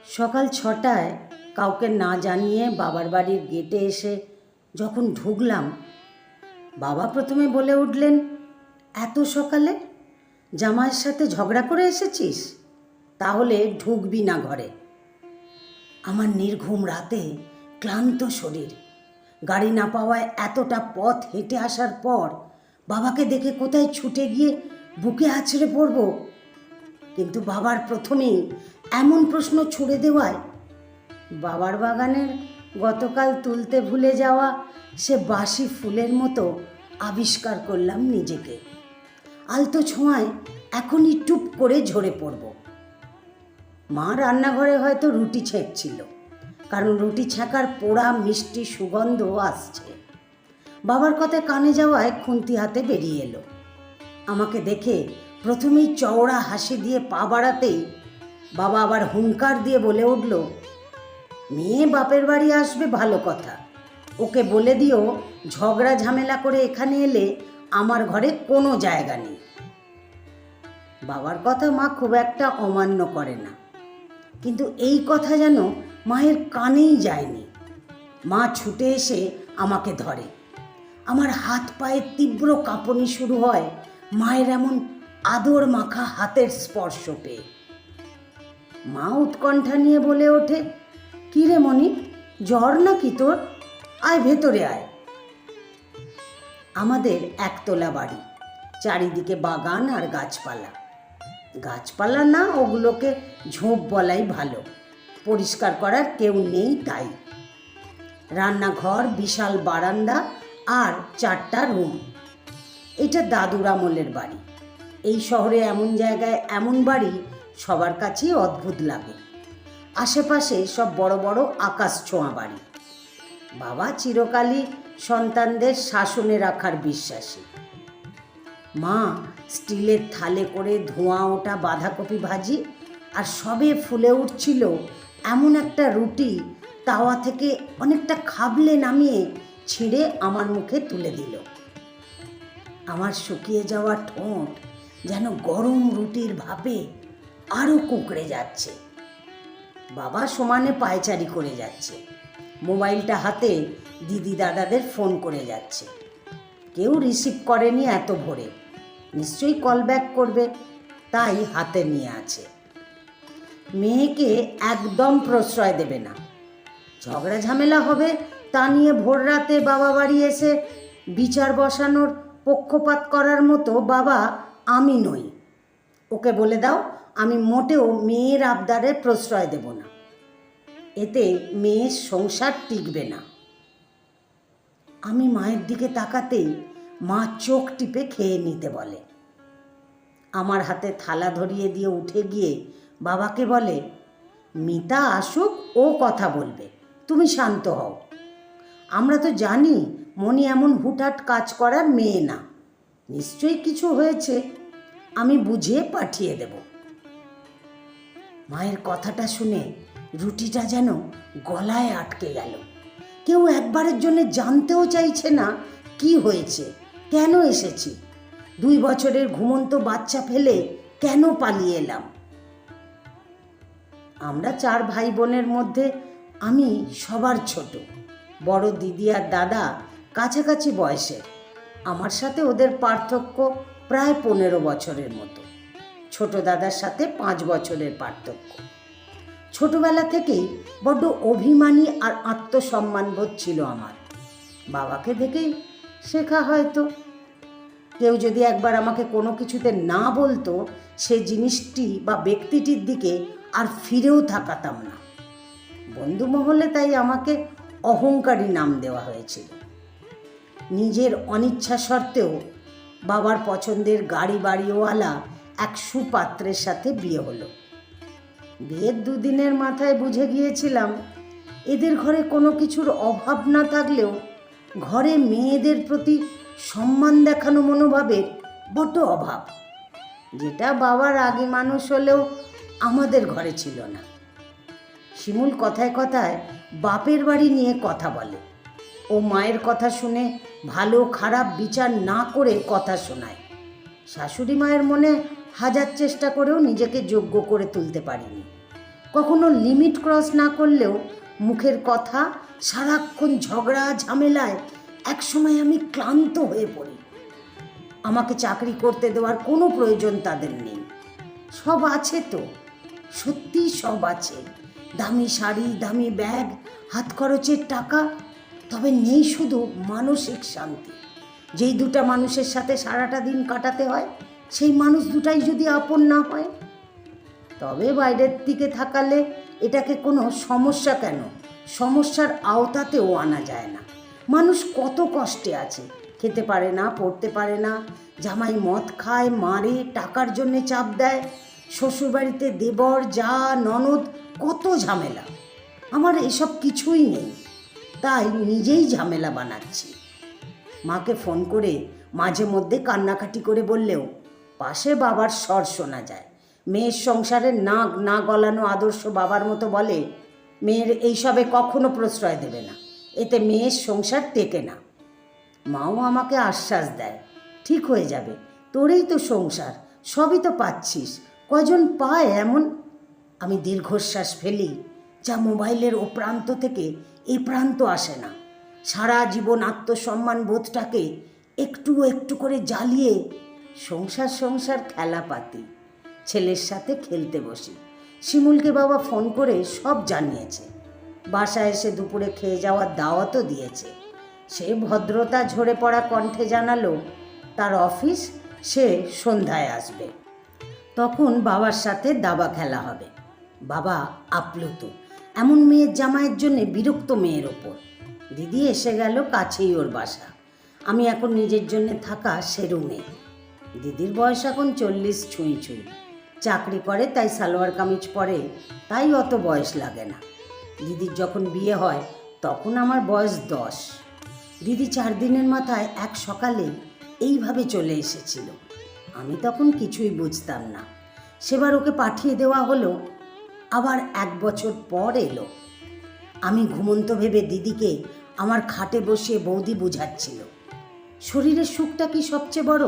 সকাল 6টায় কাউকে না জানিয়ে বাবার বাড়ির গেটে এসে যখন ঢুকলাম, বাবা প্রথমে বলে উঠলেন, এত সকালে জামাইয়ের সাথে ঝগড়া করে এসেছিস? তাহলে ঢুকবি না ঘরে। আমার নির্ঘুম রাতে, ক্লান্ত শরীর, গাড়ি না পাওয়ায় এতটা পথ হেঁটে আসার পর বাবাকে দেখে কোথায় ছুটে গিয়ে বুকে আছড়ে পড়ব। কিন্তু বাবার প্রথমেই এমন প্রশ্ন ছুড়ে দেওয়ায় বাবার বাগানের গতকাল তুলতে ভুলে যাওয়া সে বাসি ফুলের মতো আবিষ্কার করলাম নিজেকে। আলতো ছোঁয়ায় এখনই টুপ করে ঝরে পড়ব। মা রান্নাঘরে হয়তো রুটি ছেঁকছিল, কারণ রুটি ছ্যাঁকার পোড়া মিষ্টি সুগন্ধ আসছে। বাবার কথায় কানে যাওয়ায় খুন্তি হাতে বেরিয়ে এলো। আমাকে দেখে প্রথমেই চওড়া হাসি দিয়ে পা বাড়াতেই বাবা আবার হুঙ্কার দিয়ে বলে উঠল, মেয়ে বাপের বাড়ি আসবে ভালো কথা, ওকে বলে দিও ঝগড়া ঝামেলা করে এখানে এলে আমার ঘরে কোনো জায়গা নেই। বাবার কথা মা খুব একটা অমান্য করে না, কিন্তু এই কথা যেন মায়ের কানেই যায়নি। মা ছুটে এসে আমাকে ধরে। আমার হাত পায়ে তীব্র কাঁপুনি শুরু হয় মায়ের এমন আদর মাখা হাতের স্পর্শ পেয়ে। মা উৎকণ্ঠা নিয়ে বলে ওঠে, কী রে মনি, জ্বর নাকি তোর? আয় ভেতরে আয়। আমাদের একতলা বাড়ি, চারিদিকে বাগান আর গাছপালা। গাছপালা না, ওগুলোকে ঝোপ বলাই ভালো, পরিষ্কার করার কেউ নেই তাই। রান্নাঘর, বিশাল বারান্দা আর 4টা রুম। এটা দাদুর আমলের বাড়ি। এই শহরে এমন জায়গায় এমন বাড়ি সবার কাছেই অদ্ভুত লাগে। আশেপাশে সব বড় বড় আকাশ ছোঁয়া বাড়ি। বাবা চিরকালই সন্তানদের শাসনে রাখার বিশ্বাসী। মা স্টিলের থালে করে ধোঁয়া ওঠা বাঁধাকপি ভাজি আর সবে ফুলে উঠছিল এমন একটা রুটি তাওয়া থেকে অনেকটা খাবলে নামিয়ে ছিঁড়ে আমার মুখে তুলে দিল। আমার শুকিয়ে যাওয়া ঠোঁট যেন গরম রুটির ভাপে আরও কুঁকড়ে যাচ্ছে। বাবা সমানে পায়চারি করে যাচ্ছে, মোবাইলটা হাতে দিদি দাদাদের ফোন করে যাচ্ছে। কেউ রিসিভ করেনি এত ভোরে, নিশ্চয়ই কল ব্যাক করবে, তাই হাতে নিয়ে আছে। মেয়েকে একদম প্রশ্রয় দেবে না। ঝগড়া ঝামেলা হবে তা নিয়ে ভোর রাতে বাবা বাড়ি এসে বিচার বসানোর পক্ষপাত করার মতো বাবা আমি নই। ওকে বলে দাও আমি মোটেও মেয়ের আবদারে প্রশ্রয় দেব না, এতে মেয়ের সংসার টিকবে না। আমি মায়ের দিকে তাকাতেই মা চোখ টিপে খেয়ে নিতে বলে। আমার হাতে থালা ধরিয়ে দিয়ে উঠে গিয়ে বাবাকে বলে, মিতা আসুক, ও কথা বলবে, তুমি শান্ত হও। আমরা তো জানি মনি এমন হুটহাট কাজ করার মেয়ে না, নিশ্চয়ই কিছু হয়েছে, আমি বুঝিয়ে পাঠিয়ে দেব। মায়ের কথাটা শুনে রুটিটা যেন গলায় আটকে গেল। কেউ একবারের জন্য জানতেও চাইছে না কি হয়েছে, কেন এসেছি, 2 বছরের ঘুমন্ত বাচ্চা ফেলে কেন পালিয়ে এলাম। আমরা 4 ভাই বোনের মধ্যে আমি সবার ছোট। বড় দিদি আর দাদা কাছাকাছি বয়সের, আমার সাথে ওদের পার্থক্য প্রায় 15 বছরের মতো। ছোট দাদার সাথে 5 বছরের পার্থক্য। ছোটবেলা থেকেই বড্ড অভিমানী আর আত্মসম্মানবোধ ছিল আমার। বাবাকে দেখেই শেখা হয়তো। কেউ যদি একবার আমাকে কোনো কিছুতে না বলতো, সে জিনিসটি বা ব্যক্তিটির দিকে আর ফিরেও তাকাতাম না। বন্ধু মহলে তাই আমাকে অহংকারী নাম দেওয়া হয়েছিল। নিজের অনিচ্ছা সত্ত্বেও বাবার পছন্দের গাড়ি বাড়িওয়ালা এক সুপাত্রের সাথে বিয়ে হলো। বিয়ের 2 দিনের মাথায় বুঝে গিয়েছিলাম এদের ঘরে কোনো কিছুর অভাব না থাকলেও ঘরে মেয়েদের প্রতি সম্মান দেখানো মনোভাবের বড্ড অভাব, যেটা বাবার আগে মানুষ হলেও আমাদের ঘরে ছিল না। শিমুল কথায় কথায় বাপের বাড়ি নিয়ে কথা বলে। ও মায়ের কথা শুনে ভালো খারাপ বিচার না করে কথা শোনায়। শাশুড়ি মায়ের মনে হাজার চেষ্টা করেও নিজেকে যোগ্য করে তুলতে পারিনি। কখনো লিমিট ক্রস না করলেও মুখের কথা, সারাক্ষণ ঝগড়া ঝামেলায় একসময় আমি ক্লান্ত হয়ে পড়ি। আমাকে চাকরি করতে দেওয়ার কোনো প্রয়োজন তাদের নেই। সব আছে তো, সত্যি সব আছে, দামি শাড়ি, দামি ব্যাগ, হাত খরচের টাকা, তবে নেই শুধু মানসিক শান্তি। যেই দুটা মানুষের সাথে সারাটা দিন কাটাতে হয়, সেই মানুষ দুটাই যদি আপন না হয়, তবে বাইরের দিকে থাকালে এটাকে কোনো সমস্যা কেন, সমস্যার আওতাতেও আনা যায় না। মানুষ কত কষ্টে আছে, খেতে পারে না, পড়তে পারে না, জামাই মদ খায়, মারে, টাকার জন্যে চাপ দেয়, শ্বশুরবাড়িতে দেবর, যা, ননদ, কত ঝামেলা। আমার এসব কিছুই নেই, তাই নিজেই ঝামেলা বানাচ্ছি। মাকে ফোন করে মাঝে মধ্যে কান্নাকাটি করে বললেও পাশে বাবার স্বর শোনা যায়। মেয়ের সংসারে নাক না গলানো আদর্শ বাবার মতো বলে, মেয়ের এইসবে কখনো প্রশ্রয় দেবে না, এতে মেয়ের সংসার টেকে না। মাও আমাকে আশ্বাস দেয়, ঠিক হয়ে যাবে, তোরই তো সংসার, সবই তো পাচ্ছিস, কজন পায় এমন। আমি দীর্ঘশ্বাস ফেলি, যা মোবাইলের ও প্রান্ত থেকে এই প্রান্ত আসে না। সারা জীবন আত্মসম্মান বোধটাকে একটু একটু করে জ্বালিয়ে সংসার খেলাপাতি। ছেলের সাথে খেলতে বসি। শিমুলকে বাবা ফোন করে সব জানিয়েছে। বাসায় এসে দুপুরে খেয়ে যাওয়ার দাওয়াতও দিয়েছে। সে ভদ্রতা ঝরে পড়া কণ্ঠে জানালো তার অফিস, সে সন্ধ্যায় আসবে। তখন বাবার সাথে দাবা খেলা হবে। বাবা আপ্লুত, এমন মেয়ের জামাইয়ের জন্যে বিরক্ত মেয়ের ওপর। দিদি এসে গেল, কাছেই ওর বাসা। আমি এখন নিজের জন্যে থাকা সে রুমে। দিদির বয়স এখন 40 ছুঁই ছুঁই। চাকরি করে, তাই সালোয়ার কামিজ পরে, তাই অত বয়স লাগে না। দিদির যখন বিয়ে হয় তখন আমার বয়স 10। দিদি 4 দিনের মাথায় এক সকালে এইভাবে চলে এসেছিল। আমি তখন কিছুই বুঝতাম না। সেবার ওকে পাঠিয়ে দেওয়া হলো, আবার 1 বছর পর এলো। আমি ঘুমন্ত ভেবে দিদিকে আমার খাটে বসিয়ে বৌদি বুঝাচ্ছিল, শরীরের সুখটা কি সবচেয়ে বড়?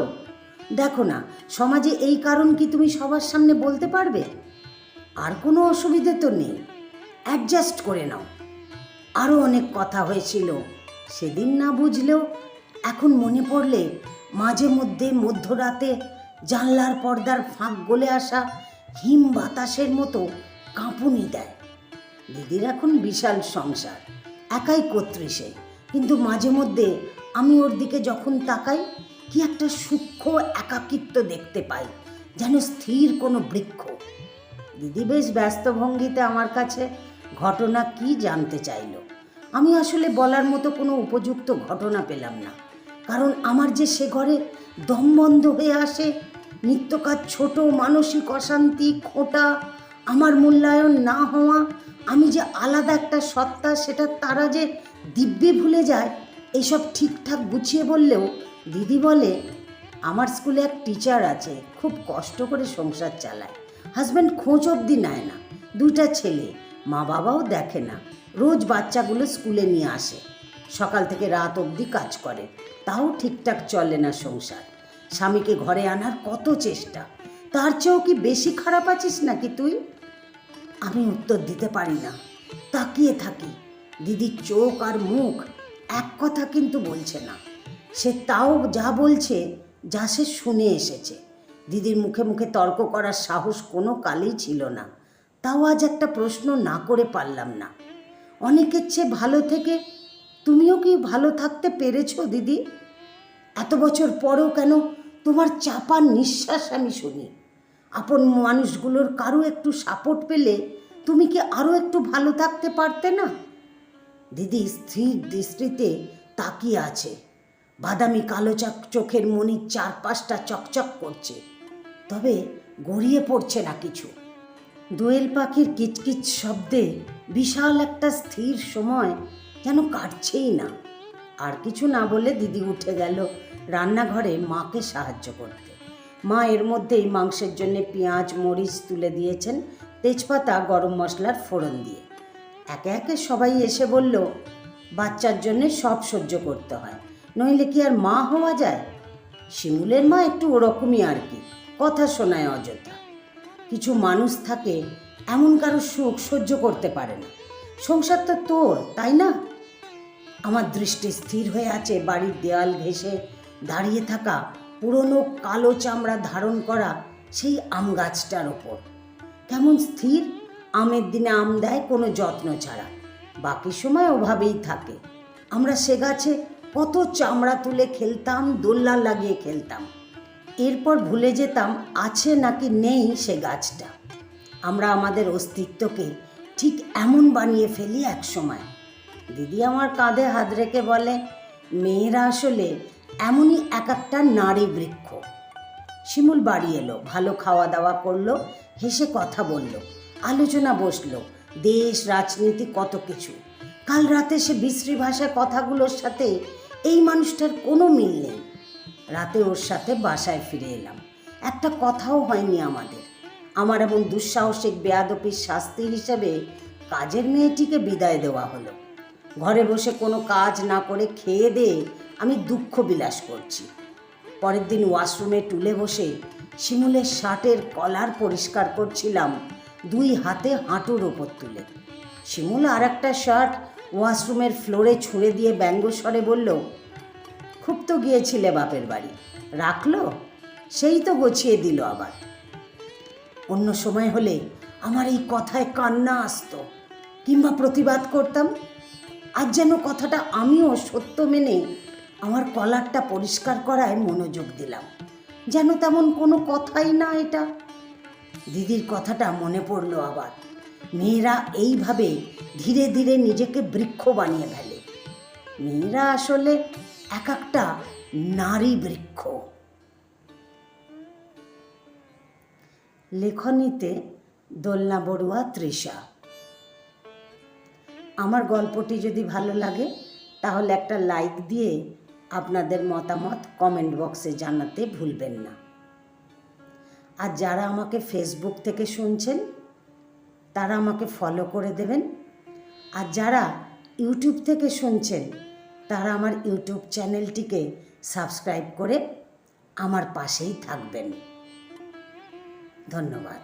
দেখো না, সমাজে এই কারণ কি তুমি সবার সামনে বলতে পারবে? আর কোনো অসুবিধে তো নেই, অ্যাডজাস্ট করে নাও। আরও অনেক কথা হয়েছিল, সেদিন না বুঝলেও এখন মনে পড়লে মাঝে মধ্যে মধ্যরাতে জানলার পর্দার ফাঁক গলে আসা হিম বাতাসের মতো কাঁপুনি দেয়। দিদির এখন বিশাল সংসার, একাই কর্ত্রী সে, কিন্তু মাঝে মধ্যে আমি ওর দিকে যখন তাকাই, কি একটা সূক্ষ্ম একাকিত্ব দেখতে পাই, যেন স্থির কোনো বৃক্ষ। দিদি বেশ ব্যস্ত ভঙ্গিতে আমার কাছে ঘটনা কি জানতে চাইল। আমি আসলে বলার মতো কোনো উপযুক্ত ঘটনা পেলাম না, কারণ আমার যে সে ঘরে দম বন্ধ হয়ে আসে, নিত্যকার ছোট মানসিক অশান্তি, খোঁটা, আমার মূল্যায়ন না হওয়া, আমি যে আলাদা একটা সত্তা, সেটা তারা যে দিব্যি ভুলে যায়। এইসব ঠিকঠাক গুছিয়ে বললেও দিদি বলে, আমার স্কুলে এক টিচার আছে, খুব কষ্ট করে সংসার চালায়, হাজব্যান্ড খোঁজ অবধি নেয় না, 2টা ছেলে, মা বাবাও দেখে না, রোজ বাচ্চাগুলো স্কুলে নিয়ে আসে, সকাল থেকে রাত অবধি কাজ করে, তাও ঠিকঠাক চলে না সংসার। স্বামীকে ঘরে আনার কত চেষ্টা, তার চেয়েও কি বেশি খারাপ আছিস নাকি তুই? আমি উত্তর দিতে পারি না, তাকিয়ে থাকি। দিদির চোখ আর মুখ এক কথা কিন্তু বলছে না। সে তাও যা বলছে, যা সে শুনে এসেছে। দিদির মুখে মুখে তর্ক করার সাহস কোনো কালেই ছিল না। তাও আজ একটা প্রশ্ন না করে পারলাম না। অনেকের চেয়ে ভালো থেকে তুমিও কি ভালো থাকতে পেরেছো দিদি? এত বছর পরেও কেন তোমার চাপা নিঃশ্বাস আমি শুনি। আপন মানুষগুলোর কারো একটু সাপোর্ট পেলে তুমি কি আরও একটু ভালো থাকতে পারতে না? দিদি স্থির দৃষ্টিতে তাকিয়ে আছে। বাদামি কালো চোখের মনির 4-5টা চকচক করছে, তবে গড়িয়ে পড়ছে না কিছু। দোয়েল পাখির কিচকিচ শব্দে বিশাল একটা স্থির সময় যেন কাটছেই না। আর কিছু না বলে দিদি উঠে গেল রান্নাঘরে মাকে সাহায্য করতে। মা এর মধ্যেই মাংসের জন্য পেঁয়াজ মরিচ তুলে দিয়েছেন, তেজপাতা গরম মশলার ফোড়ন দিয়ে। একে একে সবাই এসে বলল, বাচ্চার জন্যে সব সহ্য করতে হয়, নইলে কি আর মা হওয়া যায়? শিমুলের মা একটু ওরকমই আর কি, কথা শোনায় অযথা। কিছু মানুষ থাকে এমন কারো সুখ সহ্য করতে পারে না। সংসার তো তোর, তাই না? আমার দৃষ্টি স্থির হয়ে আছে বাড়ির দেওয়াল ঘেঁষে দাঁড়িয়ে থাকা পুরনো কালো চামড়া ধারণ করা সেই আম গাছটার ওপর। কেমন স্থির, আমের দিনে আম দেয় কোনো যত্ন ছাড়া, বাকি সময় ওভাবেই থাকে। আমরা সে গাছে কত চামড়া তুলে খেলতাম, দোলনা লাগিয়ে খেলতাম। এরপর ভুলে যেতাম আছে নাকি নেই সে গাছটা। আমরা আমাদের অস্তিত্বকে ঠিক এমন বানিয়ে ফেলি এক সময়। দিদি আমার কাঁধে হাত রেখে বলে, মেয়েরা আসলে এমনই এক একটা নারী বৃক্ষ। শিমুল বাড়ি এলো, ভালো খাওয়া দাওয়া করলো, হেসে কথা বলল, আলোচনা বসলো, দেশ রাজনীতি কত কিছু। কাল রাতে সে বিশ্রী ভাষায় কথাগুলোর সাথে এই মানুষটার কোনো মিল নেই। রাতে ওর সাথে বাসায় ফিরে এলাম, একটা কথাও হয়নি আমাদের। আমার এমন দুঃসাহসিক বেয়াদপির শাস্তি হিসেবে কাজের মেয়েটিকে বিদায় দেওয়া হলো। ঘরে বসে কোনো কাজ না করে খেয়ে দিয়ে আমি দুঃখ বিলাস করছি। পরের দিন ওয়াশরুমে টুলে বসে শিমুলের শার্টের কলার পরিষ্কার করছিলাম, দুই হাতে হাঁটুর ওপর তুলে। শিমুল আর একটা শার্ট ওয়াশরুমের ফ্লোরে ছুঁড়ে দিয়ে ব্যঙ্গস্বরে বলল, খুব তো গিয়েছিলে বাপের বাড়ি, রাখলো? সেই তো গুছিয়ে দিল আবার। অন্য সময় হলে আমার এই কথায় কান্না আসতো কিংবা প্রতিবাদ করতাম। আজ যেন কথাটা আমিও সত্য মেনে আমার কলারটা পরিষ্কার করায় মনোযোগ দিলাম, যেন তেমন কোনো কথাই না এটা। দিদির কথাটা মনে পড়লো আবার। মেয়েরা এইভাবে ধীরে ধীরে নিজেকে বৃক্ষ বানিয়ে ফেলে। মেয়েরা আসলে এক একটা নারী বৃক্ষ। লেখনীতে দোলনা বড়ুয়া, তৃষা। আমার গল্পটি যদি ভালো লাগে তাহলে একটা লাইক দিয়ে আপনাদের মতামত কমেন্ট বক্সে জানাতে ভুলবেন না। আর যারা আমাকে ফেসবুক থেকে শুনছেন তারা আমাকে ফলো করে দেবেন। আর যারা ইউটিউব থেকে শুনছেন তারা আমার ইউটিউব চ্যানেলটিকে সাবস্ক্রাইব করে আমার পাশেই থাকবেন। ধন্যবাদ।